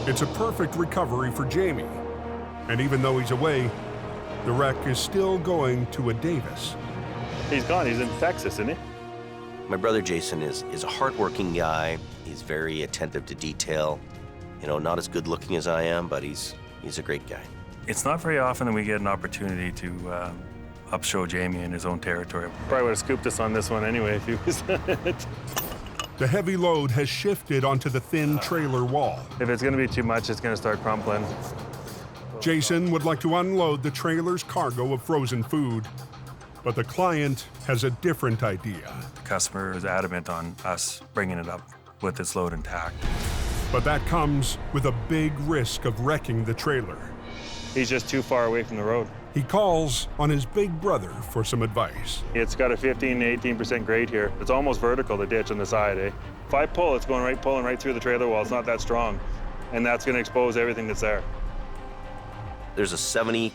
It's a perfect recovery for Jamie. And even though he's away, the wreck is still going to a Davis. He's gone. He's in Texas, isn't he? My brother Jason is a hardworking guy. He's very attentive to detail. You know, not as good looking as I am, but he's a great guy. It's not very often that we get an opportunity to upshow Jamie in his own territory. Probably would have scooped us on this one anyway if he was it. The heavy load has shifted onto the thin trailer wall. If it's going to be too much, it's going to start crumpling. Jason would like to unload the trailer's cargo of frozen food, but the client has a different idea. The customer is adamant on us bringing it up with its load intact. But that comes with a big risk of wrecking the trailer. He's just too far away from the road. He calls on his big brother for some advice. It's got a 15 to 18% grade here. It's almost vertical, the ditch on the side, eh? If I pull, it's going pulling right through the trailer wall. It's not that strong. And that's going to expose everything that's there. There's a 70%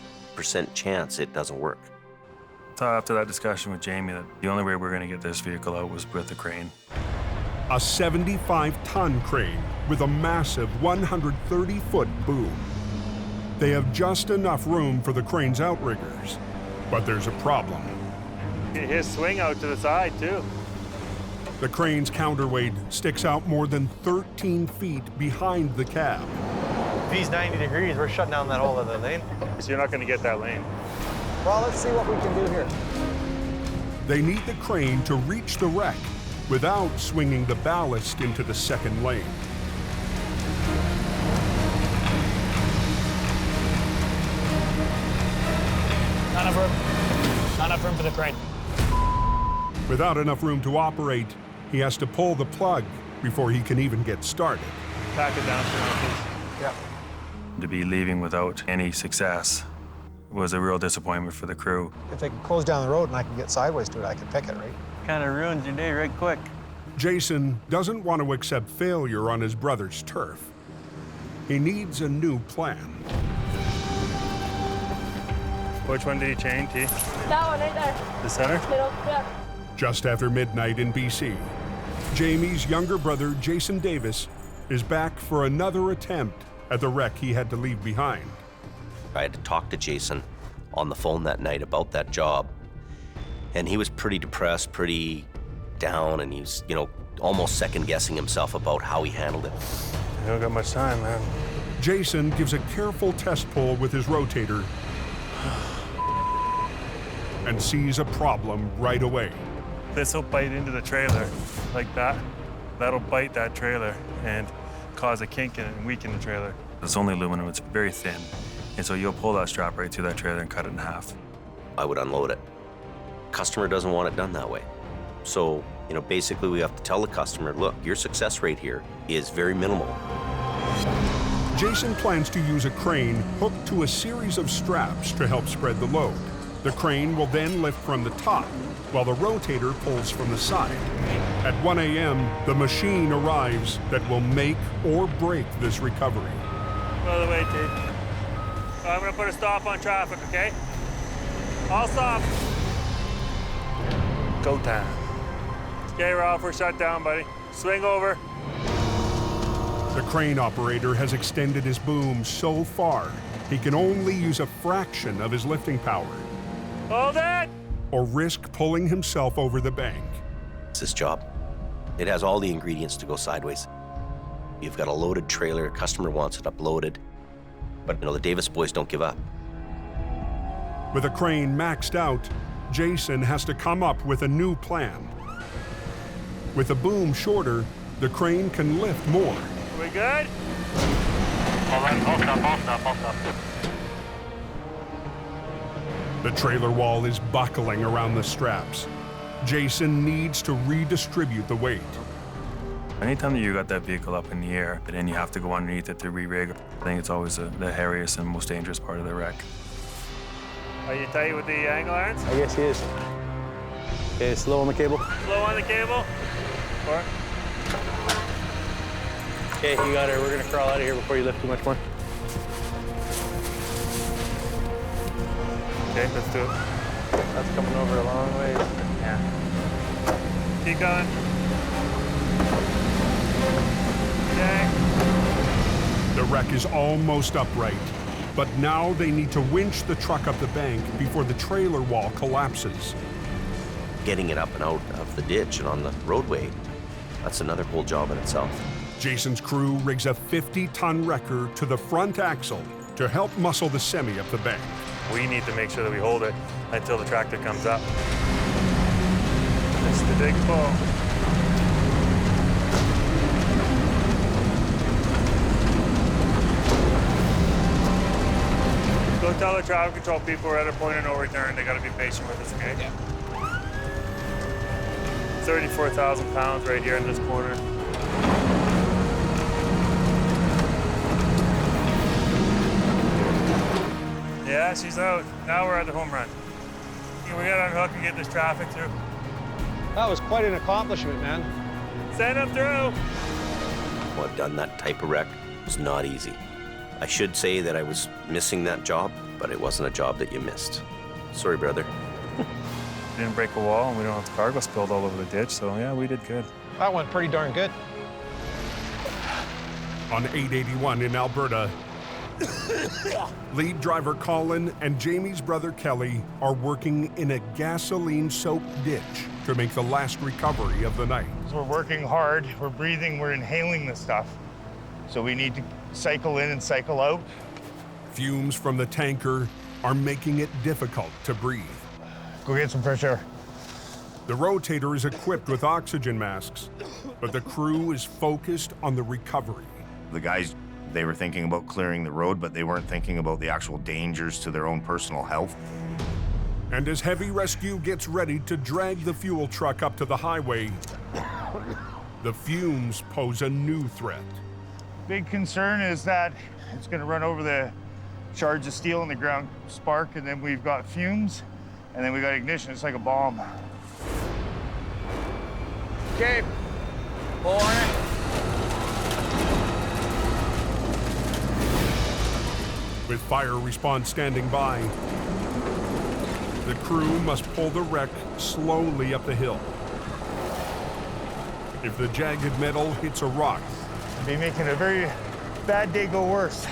chance it doesn't work. So after that discussion with Jamie, that the only way we're going to get this vehicle out was with the crane. A 75-ton crane with a massive 130-foot boom. They have just enough room for the crane's outriggers, but there's a problem. His swing out to the side, too. The crane's counterweight sticks out more than 13 feet behind the cab. If he's 90 degrees, we're shutting down that whole other lane. So you're not going to get that lane. Well, let's see what we can do here. They need the crane to reach the wreck without swinging the ballast into the second lane. Not enough room. Not enough room for the crane. Without enough room to operate, he has to pull the plug before he can even get started. Pack it down for now, please. Yep. To be leaving without any success was a real disappointment for the crew. If they can close down the road and I can get sideways to it, I can pick it, right? Kind of ruins your day right quick. Jason doesn't want to accept failure on his brother's turf. He needs a new plan. Which one did he chain, T? That one right there. The center? Middle, yeah. Just after midnight in BC, Jamie's younger brother, Jason Davis, is back for another attempt at the wreck he had to leave behind. I had to talk to Jason on the phone that night about that job, and he was pretty depressed, pretty down, and he was, you know, almost second-guessing himself about how he handled it. I don't got much time, man. Jason gives a careful test pull with his rotator and sees a problem right away. This will bite into the trailer like that. That'll bite that trailer and cause a kink in it and weaken the trailer. It's only aluminum, it's very thin. And so you'll pull that strap right through that trailer and cut it in half. I would unload it. Customer doesn't want it done that way. So, you know, basically we have to tell the customer, look, your success rate here is very minimal. Jason plans to use a crane hooked to a series of straps to help spread the load. The crane will then lift from the top, while the rotator pulls from the side. At 1 a.m., the machine arrives that will make or break this recovery. By the way, T. I'm going to put a stop on traffic, okay? I'll stop. Go time. Okay, Ralph, we're shut down, buddy. Swing over. The crane operator has extended his boom so far, he can only use a fraction of his lifting power, Hold it! or risk pulling himself over the bank. It's his job. It has all the ingredients to go sideways. You've got a loaded trailer, a customer wants it uploaded, but you know, the Davis boys don't give up. With a crane maxed out, Jason has to come up with a new plan. With the boom shorter, the crane can lift more. We good? All right, all stop. The trailer wall is buckling around the straps. Jason needs to redistribute the weight. Anytime that you got that vehicle up in the air and you have to go underneath it to re-rig, I think it's always the hairiest and most dangerous part of the wreck. Are you tight with the angle irons? I guess he is. Okay, slow on the cable. Slow on the cable? Or? Okay, you got her. We're gonna crawl out of here before you lift too much more. Okay, let's do it. That's coming over a long way. Yeah. Keep going. Okay. The wreck is almost upright, but now they need to winch the truck up the bank before the trailer wall collapses. Getting it up and out of the ditch and on the roadway, that's another whole job in itself. Jason's crew rigs a 50-ton wrecker to the front axle to help muscle the semi up the bank. We need to make sure that we hold it until the tractor comes up. It's the big pull. Go tell the traffic control people we're at a point of no return. They gotta be patient with us, okay? Yeah. 34,000 pounds right here in this corner. Yeah, she's out. Now we're at the home run. We gotta unhook and get this traffic through. That was quite an accomplishment, man. Send them through. Well, I've done that type of wreck. It was not easy. I should say that I was missing that job, but it wasn't a job that you missed. Sorry, brother. Didn't break a wall, and we don't have the cargo spilled all over the ditch, so yeah, we did good. That went pretty darn good. On 881 in Alberta, lead driver Colin and Jamie's brother Kelly are working in a gasoline-soaked ditch to make the last recovery of the night. We're working hard, we're breathing, we're inhaling the stuff. So we need to cycle in and cycle out. Fumes from the tanker are making it difficult to breathe. Go get some fresh air. The rotator is equipped with oxygen masks, but the crew is focused on the recovery. The guys, they were thinking about clearing the road, but they weren't thinking about the actual dangers to their own personal health. And as heavy rescue gets ready to drag the fuel truck up to the highway, the fumes pose a new threat. Big concern is that it's gonna run over the shards of steel in the ground, spark, and then we've got fumes, and then we got ignition. It's like a bomb. Okay. Pull on it. With fire response standing by, the crew must pull the wreck slowly up the hill. If the jagged metal hits a rock, Be making a very bad day go worse.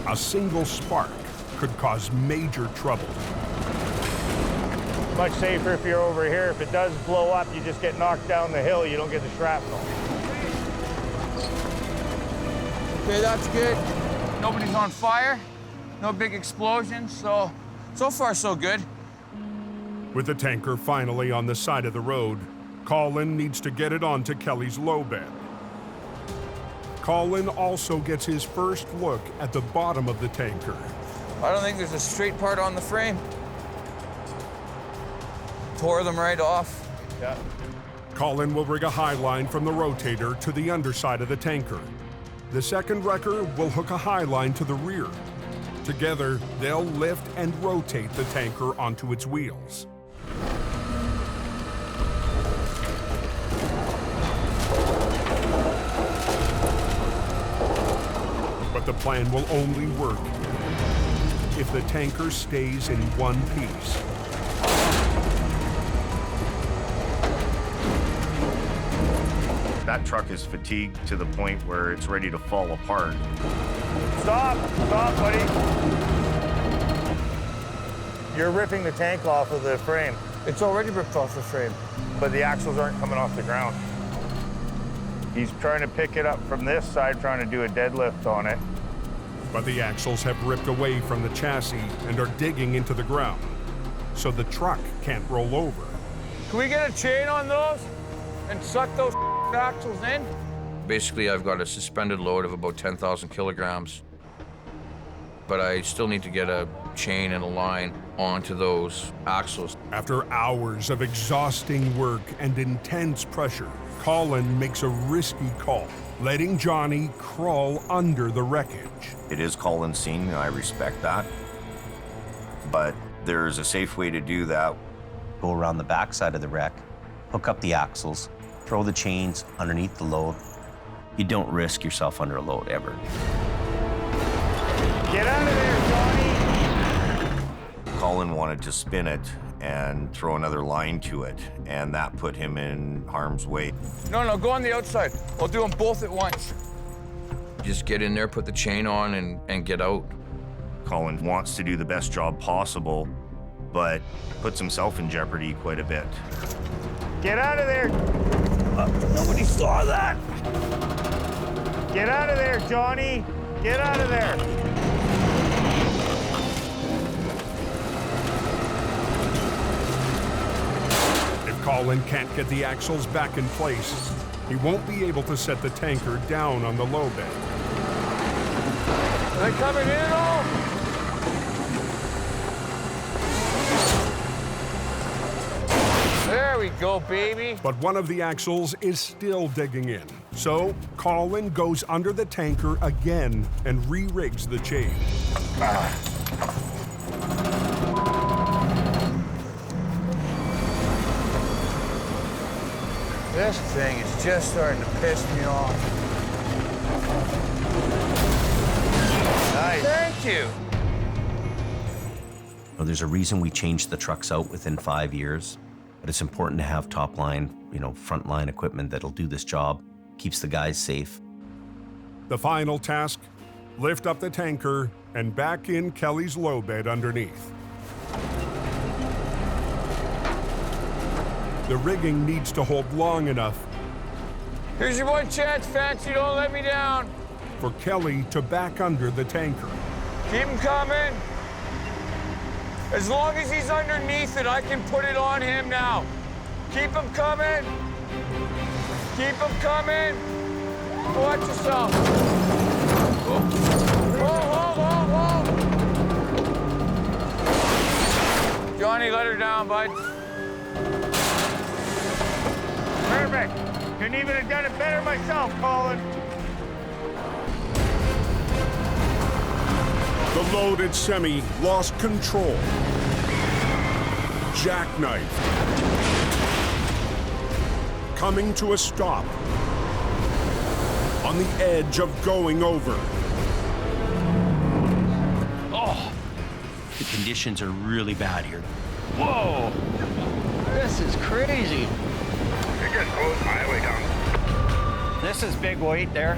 a single spark could cause major trouble. Much safer if you're over here. If it does blow up, you just get knocked down the hill. You don't get the shrapnel. Okay, that's good. Nobody's on fire. No big explosions, so far so good. With the tanker finally on the side of the road, Colin needs to get it onto Kelly's low bed. Colin also gets his first look at the bottom of the tanker. I don't think there's a straight part on the frame. Tore them right off. Yeah. Colin will rig a high line from the rotator to the underside of the tanker. The second wrecker will hook a high line to the rear. Together, they'll lift and rotate the tanker onto its wheels. But the plan will only work if the tanker stays in one piece. That truck is fatigued to the point where it's ready to fall apart. Stop, buddy. You're ripping the tank off of the frame, It's already ripped off the frame. but the axles aren't coming off the ground. He's trying to pick it up from this side, trying to do a deadlift on it. But the axles have ripped away from the chassis and are digging into the ground, so the truck can't roll over. Can we get a chain on those and suck those axles in? Basically, I've got a suspended load of about 10,000 kilograms, but I still need to get a chain and a line onto those axles. After hours of exhausting work and intense pressure, Colin makes a risky call, letting Johnny crawl under the wreckage. It is Colin's scene, and I respect that. But there's a safe way to do that. Go around the backside of the wreck, hook up the axles, throw the chains underneath the load. You don't risk yourself under a load ever. Get out of there, Johnny! Colin wanted to spin it and throw another line to it, and that put him in harm's way. No, go on the outside. I'll do them both at once. Just get in there, put the chain on, and get out. Colin wants to do the best job possible, but puts himself in jeopardy quite a bit. Get out of there! Nobody saw that! Get out of there, Johnny! Get out of there! If Colin can't get the axles back in place, he won't be able to set the tanker down on the low bed. Are they coming in at all? There we go, baby. But one of the axles is still digging in. So Colin goes under the tanker again and re-rigs the chain. This thing is just starting to piss me off. Nice. Thank you. Well, there's a reason we changed the trucks out within 5 years, but it's important to have top line, front line equipment that'll do this job, keeps the guys safe. The final task, lift up the tanker and back in Kelly's low bed underneath. The rigging needs to hold long enough Here's your one chance, Fancy. Don't let me down. for Kelly to back under the tanker. Keep him coming. As long as he's underneath it, I can put it on him now. Keep him coming. Keep him coming. Watch yourself. Whoa, whoa, whoa, whoa. Johnny, let her down, bud. Perfect. Couldn't even have done it better myself, Colin. The loaded semi lost control. Jackknife. Coming to a stop. On the edge of going over. Oh, the conditions are really bad here. Whoa! This is crazy. They just closed highway down. This is big weight there.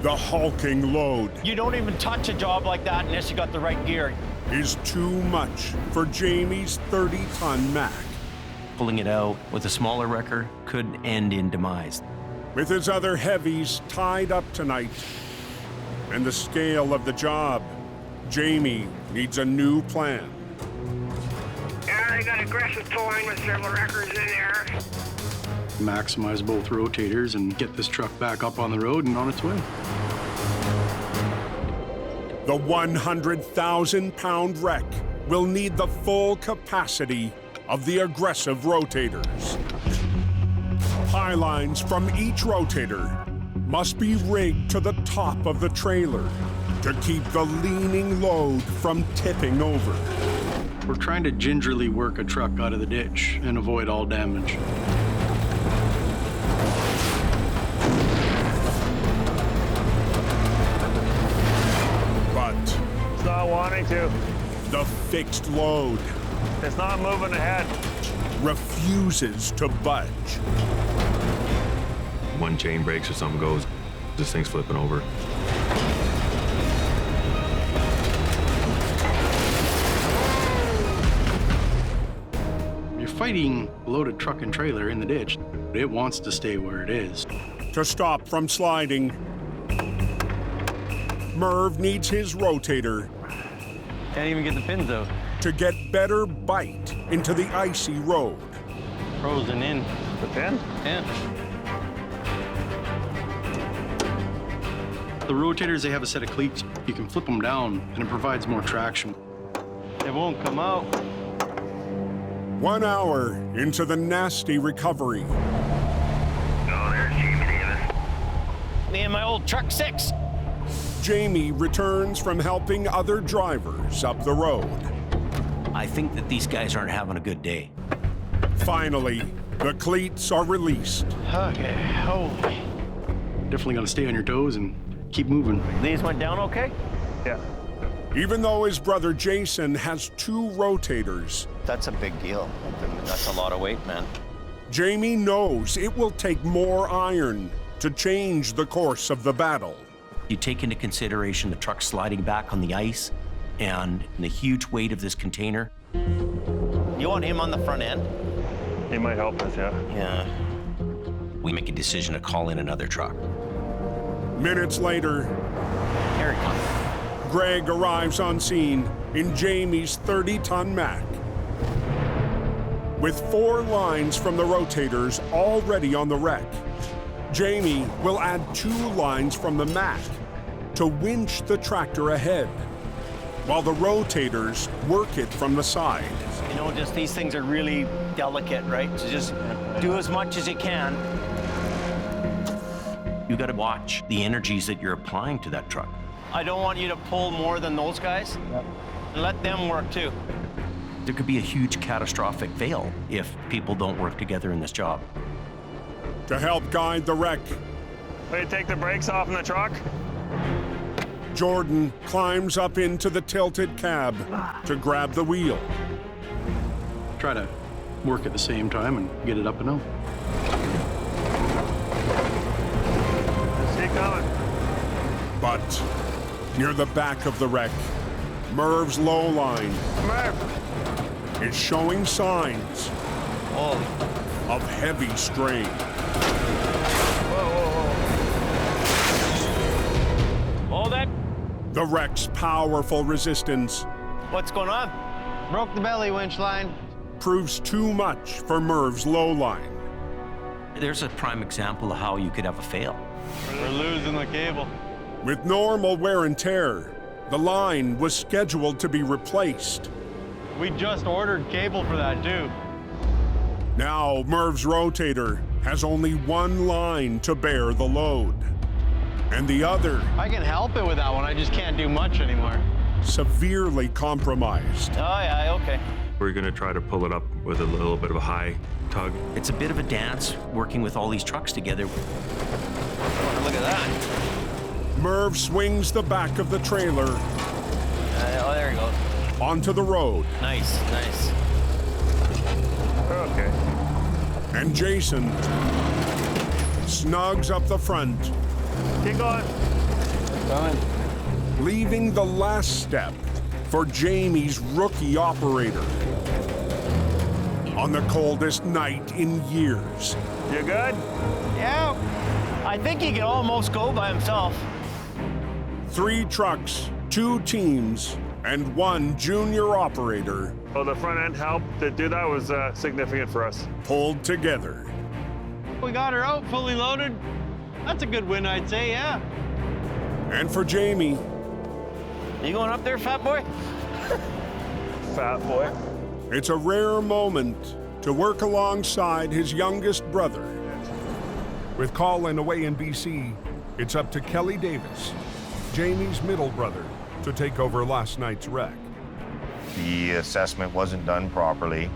The hulking load You don't even touch a job like that unless you got the right gear. is too much for Jamie's 30-ton Mack. Pulling it out with a smaller wrecker could end in demise. With his other heavies tied up tonight and the scale of the job, Jamie needs a new plan. Yeah, they got aggressive towing with several wreckers in there. Maximize both rotators and get this truck back up on the road and on its way. The 100,000-pound wreck will need the full capacity of the aggressive rotators. Pylines from each rotator must be rigged to the top of the trailer to keep the leaning load from tipping over. We're trying to gingerly work a truck out of the ditch and avoid all damage. But It's not wanting to. the fixed load It's not moving ahead. refuses to budge. One chain breaks or something goes, this thing's flipping over. You're fighting a loaded truck and trailer in the ditch. It wants to stay where it is. To stop from sliding, Merv needs his rotator Can't even get the pins out. to get better bite into the icy road. Frozen in. The pin? Yeah. The rotators, they have a set of cleats. You can flip them down and it provides more traction. It won't come out. 1 hour into the nasty recovery, Oh, there's Jamie Davis. Me and my old truck 6. Jamie returns from helping other drivers up the road. I think that these guys aren't having a good day. Finally, the cleats are released. Okay, holy. Definitely got to stay on your toes and keep moving. These went down okay? Yeah. Even though his brother Jason has 2 rotators, That's a big deal. That's a lot of weight, man. Jamie knows it will take more iron to change the course of the battle. You take into consideration the truck sliding back on the ice and the huge weight of this container. You want him on the front end? He might help us, yeah. Yeah. We make a decision to call in another truck. Minutes later, Here he comes. Greg arrives on scene in Jamie's 30-ton Mack. With 4 lines from the Rotators already on the wreck, Jamie will add 2 lines from the Mack to winch the tractor ahead, while the Rotators work it from the side. You know, just these things are really delicate, right? So just do as much as you can. You got to watch the energies that you're applying to that truck. I don't want you to pull more than those guys. Let them work too. There could be a huge catastrophic fail if people don't work together in this job. To help guide the wreck, Will you take the brakes off in the truck? Jordan climbs up into the tilted cab to grab the wheel. Try to work at the same time and get it up and out. See coming. But near the back of the wreck, Merv's low line is showing signs of heavy strain. Hold it. The wreck's powerful resistance What's going on? Broke the belly winch line. proves too much for Merv's low line. There's a prime example of how you could have a fail. We're losing the cable. With normal wear and tear, the line was scheduled to be replaced. We just ordered cable for that too. Now Merv's Rotator has only 1 line to bear the load, and the other I can help it with that one. I just can't do much anymore. severely compromised. Oh yeah, okay. We're gonna try to pull it up with a little bit of a high tug. It's a bit of a dance working with all these trucks together. Oh, look at that. Merv swings the back of the trailer Oh, there he goes. onto the road, Nice, nice. Okay. and Jason snugs up the front, Keep going. leaving the last step for Jamie's rookie operator. On the coldest night in years, You good? Yeah. I think he can almost go by himself. 3 trucks, 2 teams, and 1 junior operator Well, the front end help to do that was significant for us. pulled together. We got her out fully loaded. That's a good win, I'd say, yeah. And for Jamie, You going up there, fat boy? Fat boy. it's a rare moment to work alongside his youngest brother. With Colin away in BC, it's up to Kelly Davis, Jamie's middle brother, to take over last night's wreck. The assessment wasn't done properly.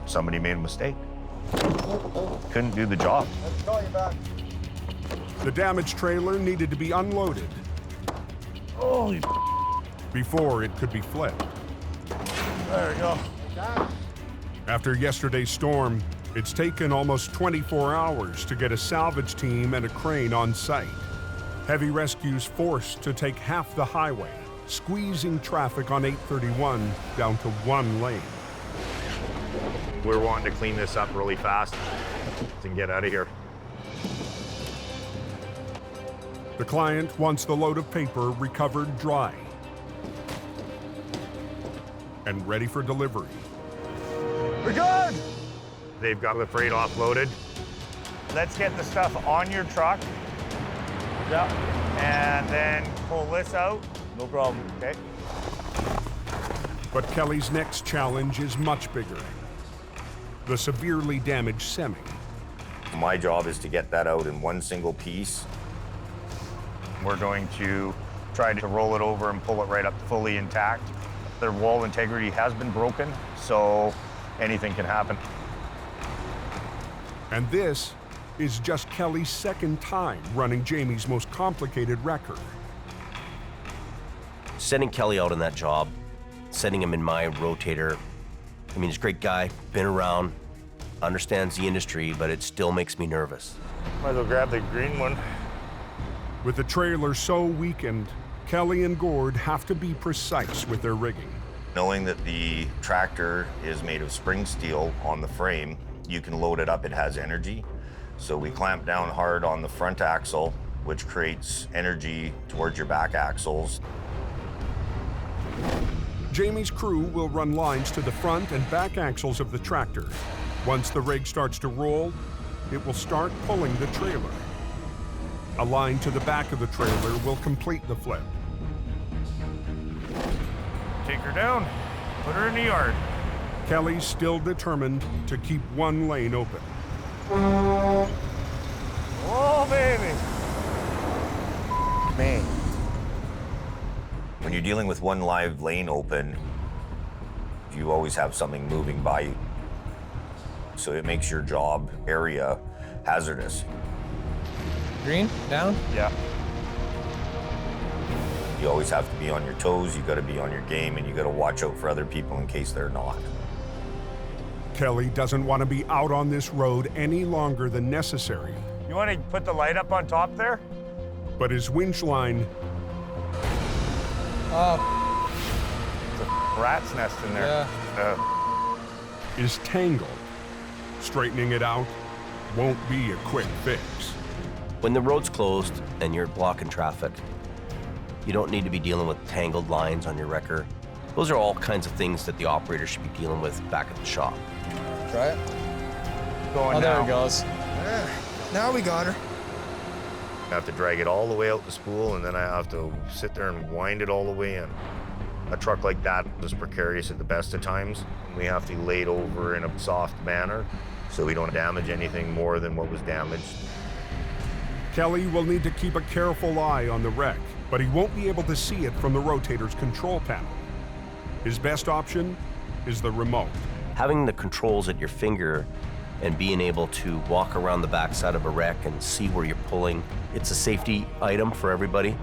Somebody made a mistake. Couldn't do the job. The damaged trailer needed to be unloaded before it could be flipped. There we go. After yesterday's storm, it's taken almost 24 hours to get a salvage team and a crane on site. Heavy rescues forced to take half the highway, squeezing traffic on 831 down to 1 lane. We're wanting to clean this up really fast and get out of here. The client wants the load of paper recovered dry and ready for delivery. We're good. They've got the freight offloaded. Let's get the stuff on your truck. Yeah. And then pull this out. No problem. Okay. But Kelly's next challenge is much bigger. The severely damaged semi. My job is to get that out in one single piece. We're going to try to roll it over and pull it right up fully intact. Their wall integrity has been broken, so anything can happen. And this is just Kelly's second time running Jamie's most complicated record. Sending Kelly out on that job, sending him in my Rotator, I mean, he's a great guy, been around, understands the industry, but it still makes me nervous. Might as well grab the green one. With the trailer so weakened, Kelly and Gord have to be precise with their rigging. Knowing that the tractor is made of spring steel on the frame, you can load it up, it has energy. So we clamp down hard on the front axle, which creates energy towards your back axles. Jamie's crew will run lines to the front and back axles of the tractor. Once the rig starts to roll, it will start pulling the trailer. A line to the back of the trailer will complete the flip. Take her down, put her in the yard. Kelly's still determined to keep one lane open. Oh, baby. Man. When you're dealing with one live lane open, you always have something moving by you. So it makes your job area hazardous. Green, down? Yeah. You always have to be on your toes, you gotta be on your game, and you gotta watch out for other people in case they're not. Kelly doesn't want to be out on this road any longer than necessary. You want to put the light up on top there? But his winch line It's a rat's nest in there. is tangled. Straightening it out won't be a quick fix. When the road's closed and you're blocking traffic, you don't need to be dealing with tangled lines on your wrecker. Those are all kinds of things that the operator should be dealing with back at the shop. Try it. Going Oh, there now. it goes. Now we got her. I have to drag it all the way out the spool, and then I have to sit there and wind it all the way in. A truck like that is precarious at the best of times. We have to lay it over in a soft manner so we don't damage anything more than what was damaged. Kelly will need to keep a careful eye on the wreck, but he won't be able to see it from the Rotator's control panel. His best option is the remote. Having the controls at your finger and being able to walk around the backside of a wreck and see where you're pulling, it's a safety item for everybody.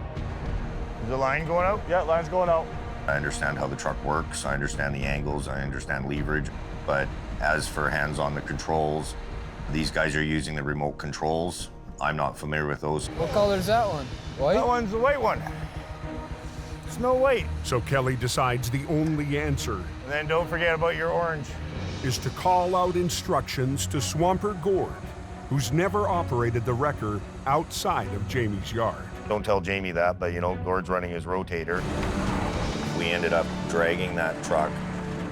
Is the line going out? Yeah, line's going out. I understand how the truck works, I understand the angles, I understand leverage, but as for hands on the controls, these guys are using the remote controls. I'm not familiar with those. What color is that one? White? That one's the white one. Snow White. So Kelly decides the only answer And then don't forget about your orange. is to call out instructions to Swamper Gord, who's never operated the wrecker outside of Jamie's yard. Don't tell Jamie that, but you know, Gord's running his rotator. We ended up dragging that truck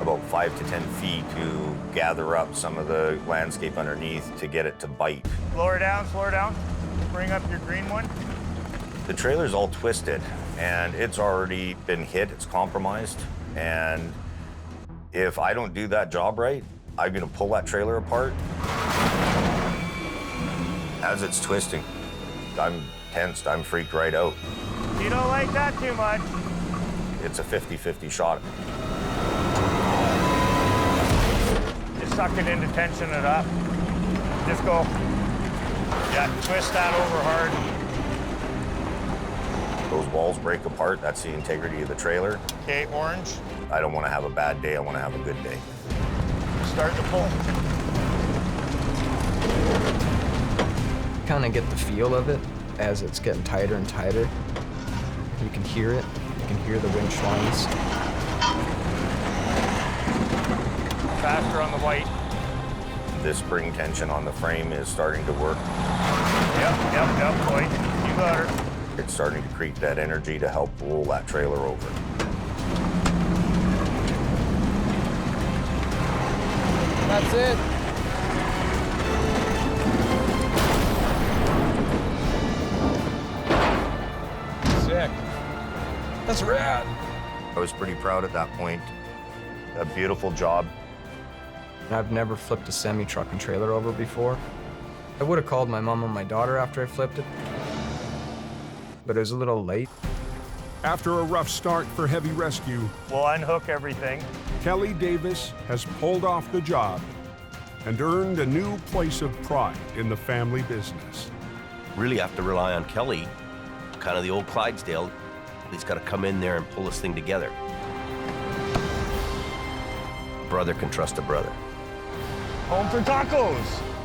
about 5 to 10 feet to gather up some of the landscape underneath to get it to bite. Slow her down, slow her down. Bring up your green one. The trailer's all twisted and it's already been hit, it's compromised. And if I don't do that job right, I'm gonna pull that trailer apart. As it's twisting, I'm tensed, I'm freaked right out. You don't like that too much. It's a 50-50 shot. Just suck it into tension it up. Just go. Yeah, twist that over hard. Those walls break apart, that's the integrity of the trailer. Okay, orange. I don't want to have a bad day, I want to have a good day. Start to pull. Kind of get the feel of it as it's getting tighter and tighter. You can hear it. You can hear the winch lines. Faster on the white. The spring tension on the frame is starting to work. Yep, white. You got her. It's starting to create that energy to help roll that trailer over. That's it. Sick. That's rad. I was pretty proud at that point. A beautiful job. I've never flipped a semi-truck and trailer over before. I would have called my mom and my daughter after I flipped it, but it was a little late. After a rough start for heavy rescue, We'll unhook everything. Kelly Davis has pulled off the job and earned a new place of pride in the family business. Really have to rely on Kelly, kind of the old Clydesdale. He's got to come in there and pull this thing together. Brother can trust a brother. Home for tacos.